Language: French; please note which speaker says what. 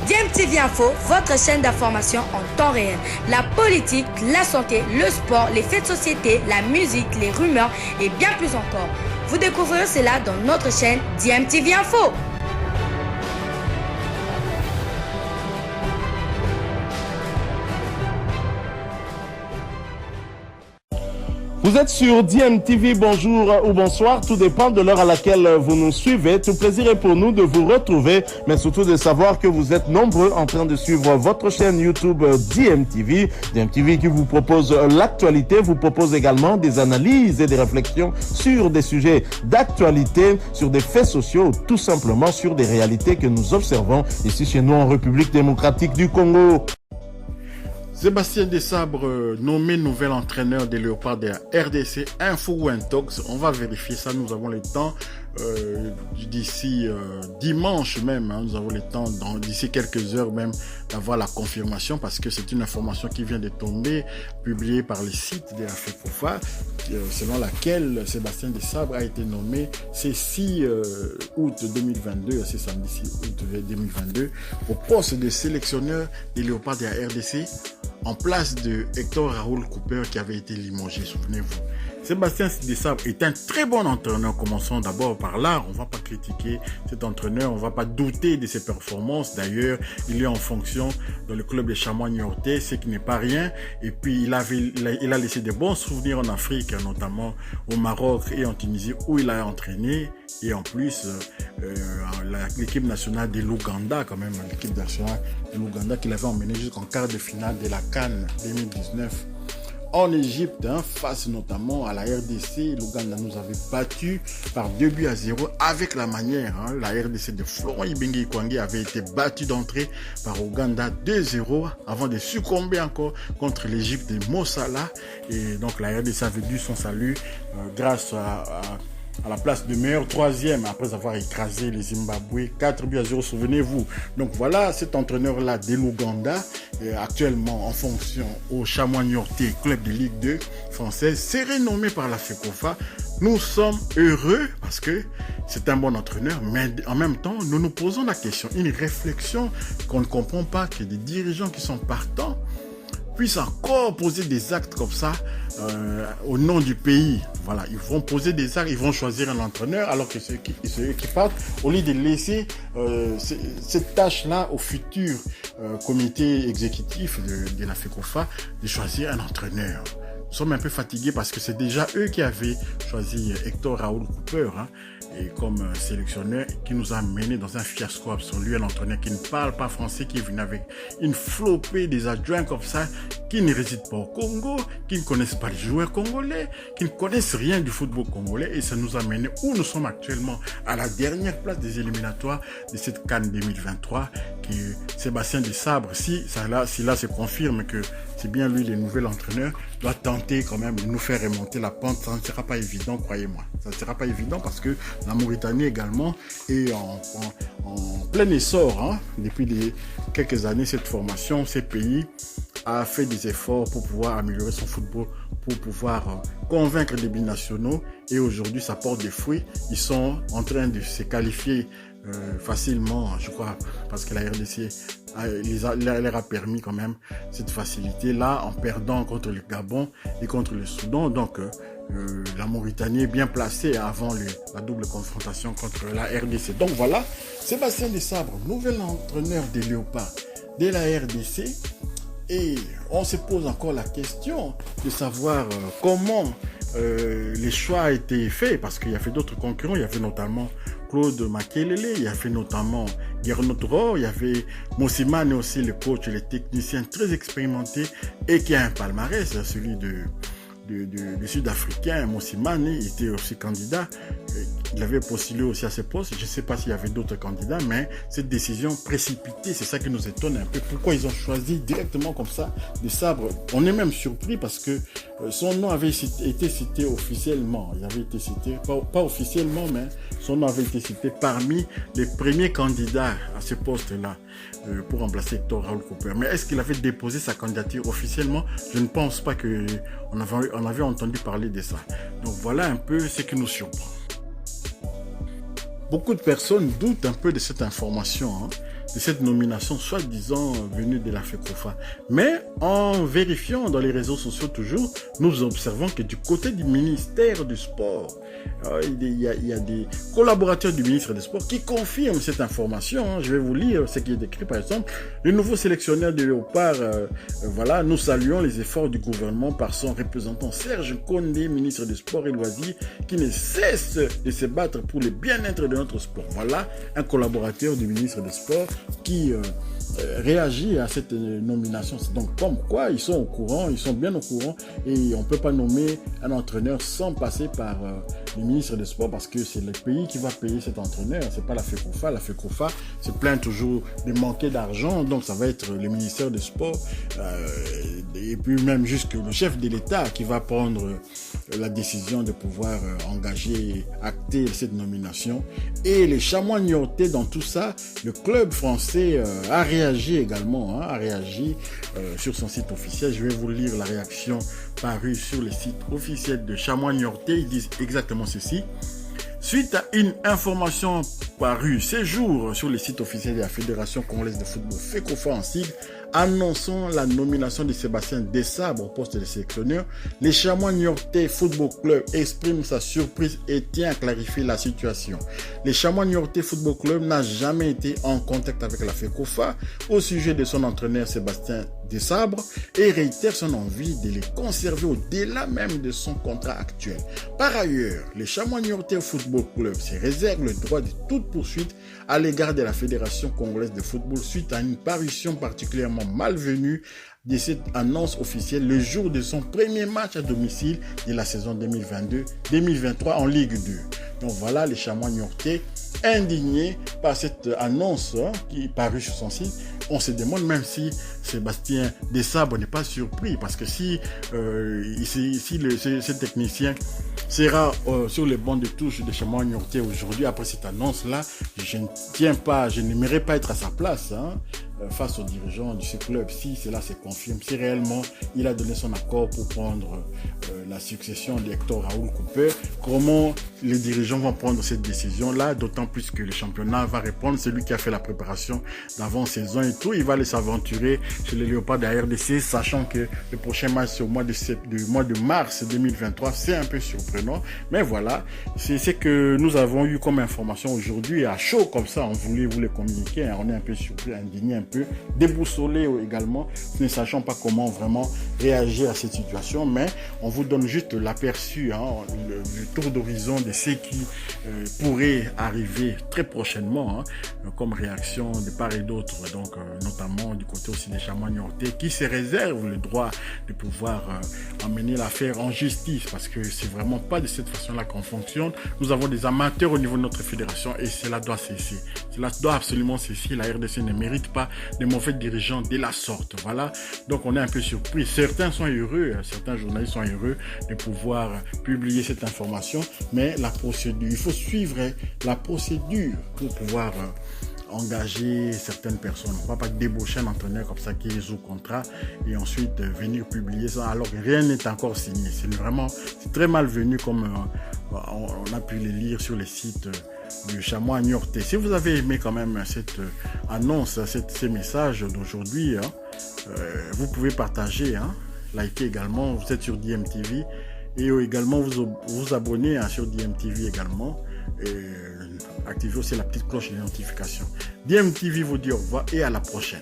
Speaker 1: DMTV Info, votre chaîne d'information en temps réel. La politique, la santé, le sport, les faits de société, la musique, les rumeurs et bien plus encore. Vous découvrirez cela dans notre chaîne DMTV Info.
Speaker 2: Vous êtes sur DMTV, bonjour ou bonsoir, tout dépend de l'heure à laquelle vous nous suivez. Tout plaisir est pour nous de vous retrouver, mais surtout de savoir que vous êtes nombreux en train de suivre votre chaîne YouTube DMTV. DMTV qui vous propose l'actualité, vous propose également des analyses et des réflexions sur des sujets d'actualité, sur des faits sociaux, tout simplement sur des réalités que nous observons ici chez nous en République démocratique du Congo.
Speaker 3: Sébastien Desabre, nommé nouvel entraîneur des Léopards de la RDC, info ou intox, on va vérifier ça, nous avons le temps d'ici dimanche même, hein, nous avons le temps d'ici quelques heures même d'avoir la confirmation parce que c'est une information qui vient de tomber, publiée par le site de la FECOFA, selon laquelle Sébastien Desabre a été nommé ce 6 août 2022, c'est samedi 6 août 2022, au poste de sélectionneur des Léopards de la RDC, en place de Hector Raoul Cooper qui avait été limogé, souvenez-vous. Sébastien Desabre est un très bon entraîneur. Commençons d'abord par là. On ne va pas critiquer cet entraîneur. On ne va pas douter de ses performances. D'ailleurs, il est en fonction dans le club des Chamois Niortais, ce qui n'est pas rien. Et puis, il a laissé de bons souvenirs en Afrique, notamment au Maroc et en Tunisie où il a entraîné. Et en plus, l'équipe nationale de l'Ouganda, quand même, l'équipe nationale de l'Ouganda qu'il avait emmené jusqu'en quart de finale de la CAN 2019. En Égypte, hein, face notamment à la RDC, l'Ouganda nous avait battu par 2-0 avec la manière. Hein, la RDC de Florent Ibenge Ikwange avait été battue d'entrée par Ouganda 2-0 avant de succomber encore contre l'Égypte de Mossala. Et donc la RDC avait dû son salut grâce à la place de meilleur troisième après avoir écrasé les Zimbabwe 4-0, souvenez-vous. Donc voilà, cet entraîneur-là de l'Ouganda, actuellement en fonction au Chamois Niortais, club de Ligue 2 française, c'est renommé par la FECOFA. Nous sommes heureux parce que c'est un bon entraîneur, mais en même temps, nous nous posons la question, une réflexion qu'on ne comprend pas, que des dirigeants qui sont partants puissent encore poser des actes comme ça au nom du pays. Voilà, ils vont poser des actes, ils vont choisir un entraîneur alors que ceux qui partent, au lieu de laisser cette tâche-là au futur comité exécutif de la FECOFA de choisir un entraîneur. Nous sommes un peu fatigués parce que c'est déjà eux qui avaient choisi Hector Raoul Cooper, hein, et comme sélectionneur, qui nous a menés dans un fiasco absolu, un entraîneur qui ne parle pas français, qui est venu avec une flopée des adjoints comme ça, qui ne résident pas au Congo, qui ne connaissent pas les joueurs congolais, qui ne connaissent rien du football congolais, et ça nous a menés où nous sommes actuellement, à la dernière place des éliminatoires de cette CAN 2023, qui Sébastien Desabre, si là se confirme que c'est bien lui le nouvel entraîneur, doit tenter quand même de nous faire remonter la pente. Ça ne sera pas évident, croyez-moi. Ça ne sera pas évident parce que la Mauritanie également est en plein essor. Hein. Depuis quelques années, cette formation, ces pays a fait des efforts pour pouvoir améliorer son football, pour pouvoir convaincre des binationaux. Et aujourd'hui, ça porte des fruits. Ils sont en train de se qualifier facilement, je crois, parce que la RDC leur a permis quand même cette facilité-là en perdant contre le Gabon et contre le Soudan. Donc, la Mauritanie est bien placée avant la double confrontation contre la RDC. Donc voilà, Sébastien Desabre, nouvel entraîneur des Léopards de la RDC. Et on se pose encore la question de savoir comment les choix a été faits, parce qu'il y avait d'autres concurrents, il y avait notamment Claude Makelele, il y avait notamment Gernot Rohr, il y avait Mosimane aussi, le coach, le technicien très expérimenté et qui a un palmarès, celui du Sud-Africain. Mosimane était aussi candidat, il avait postulé aussi à ce poste. Je ne sais pas s'il y avait d'autres candidats, mais cette décision précipitée, c'est ça qui nous étonne un peu. Pourquoi ils ont choisi directement comme ça Desabre? On est même surpris parce que son nom avait été cité officiellement. Il avait été cité, pas officiellement, mais son nom avait été cité parmi les premiers candidats à ce poste-là pour remplacer Hector Raoul Cooper. Mais est-ce qu'il avait déposé sa candidature officiellement? Je ne pense pas qu'on avait entendu parler de ça. Donc voilà un peu ce qui nous surprend. beaucoup de personnes doutent un peu de cette information, hein, de cette nomination soi-disant venue de la FECOFA. Mais en vérifiant dans les réseaux sociaux toujours, nous observons que du côté du ministère du Sport, il y a des collaborateurs du ministre des Sports qui confirment cette information. Hein. Je vais vous lire ce qui est écrit par exemple. Le nouveau sélectionneur de Léopard, voilà, nous saluons les efforts du gouvernement par son représentant Serge Condé, ministre des Sports et Loisirs, qui ne cesse de se battre pour le bien-être de notre sport. Voilà un collaborateur du ministre des Sports qui réagit à cette nomination. Donc comme quoi ils sont au courant, ils sont bien au courant, et on ne peut pas nommer un entraîneur sans passer par le ministre des Sports, parce que c'est le pays qui va payer cet entraîneur, c'est pas la FECOFA. La FECOFA se plaint toujours de manquer d'argent, donc ça va être le ministère des Sports et puis même jusque le chef de l'État qui va prendre la décision de pouvoir engager, acter cette nomination. Et les chamois niortais dans tout ça, le club français a réagi également, hein, a réagi sur son site officiel. Je vais vous lire la réaction parue sur le site officiel de Chamois niortais. Ils disent exactement ceci. Suite à une information parue ces jours sur le site officiel de la Fédération congolaise de football FECOFA en sigle, annonçant la nomination de Sébastien Desabre au poste de sélectionneur, les Chamois niortais Football Club exprime sa surprise et tient à clarifier la situation. Les Chamois niortais Football Club n'a jamais été en contact avec la FECOFA au sujet de son entraîneur Sébastien Desabre et réitère son envie de les conserver au-delà même de son contrat actuel. Par ailleurs, les Chamois niortais Football Club se réservent le droit de toute poursuite à l'égard de la Fédération congolaise de football suite à une parution particulièrement malvenue de cette annonce officielle le jour de son premier match à domicile de la saison 2022-2023 en Ligue 2. Donc voilà les Chamois niortais indignés par cette annonce qui est parue sur son site. On se demande même si Sébastien Desabre n'est pas surpris, parce que si ce technicien sera sur les bancs de touche des Chamois niortais aujourd'hui après cette annonce-là, je n'aimerais pas être à sa place, hein, face aux dirigeants de ce club. Si cela se confirme, si réellement il a donné son accord pour prendre la succession d'Hector Raoul Cooper, comment les dirigeants vont prendre cette décision-là, d'autant plus que le championnat va répondre, c'est lui qui a fait la préparation d'avant-saison et tout, il va aller s'aventurer chez les Léopards de la RDC, sachant que le prochain match c'est au mois de mars 2023, c'est un peu surprenant, mais voilà, c'est ce que nous avons eu comme information aujourd'hui, à chaud comme ça, on voulait vous les communiquer, hein, on est un peu surpris, indigné, un peu déboussolé également, ne sachant pas comment vraiment réagir à cette situation, mais on vous donne juste l'aperçu, hein, le tour d'horizon de ce qui pourrait arriver très prochainement, hein, comme réaction de part et d'autre, donc notamment du côté aussi des Chamois niortais qui se réservent le droit de pouvoir emmener l'affaire en justice, parce que c'est vraiment pas de cette façon-là qu'on fonctionne. Nous avons des amateurs au niveau de notre fédération et cela doit cesser. Cela doit absolument cesser. La RDC ne mérite pas de mauvais dirigeants de la sorte. Voilà. Donc on est un peu surpris. Certains sont heureux, certains journalistes sont heureux de pouvoir publier cette information, mais la procédure, il faut suivre la procédure pour pouvoir engager certaines personnes. On ne va pas débaucher un entraîneur comme ça qui est sous contrat et ensuite venir publier ça alors que rien n'est encore signé. C'est très malvenu comme on a pu le lire sur les sites du Chamois niortais. Si vous avez aimé quand même cette annonce, ces messages d'aujourd'hui, hein, vous pouvez partager, hein, liker également. Vous êtes sur DMTV et également vous abonner, hein, sur DMTV également. Et activez aussi la petite cloche de notification. DMTV vous dit au revoir et à la prochaine.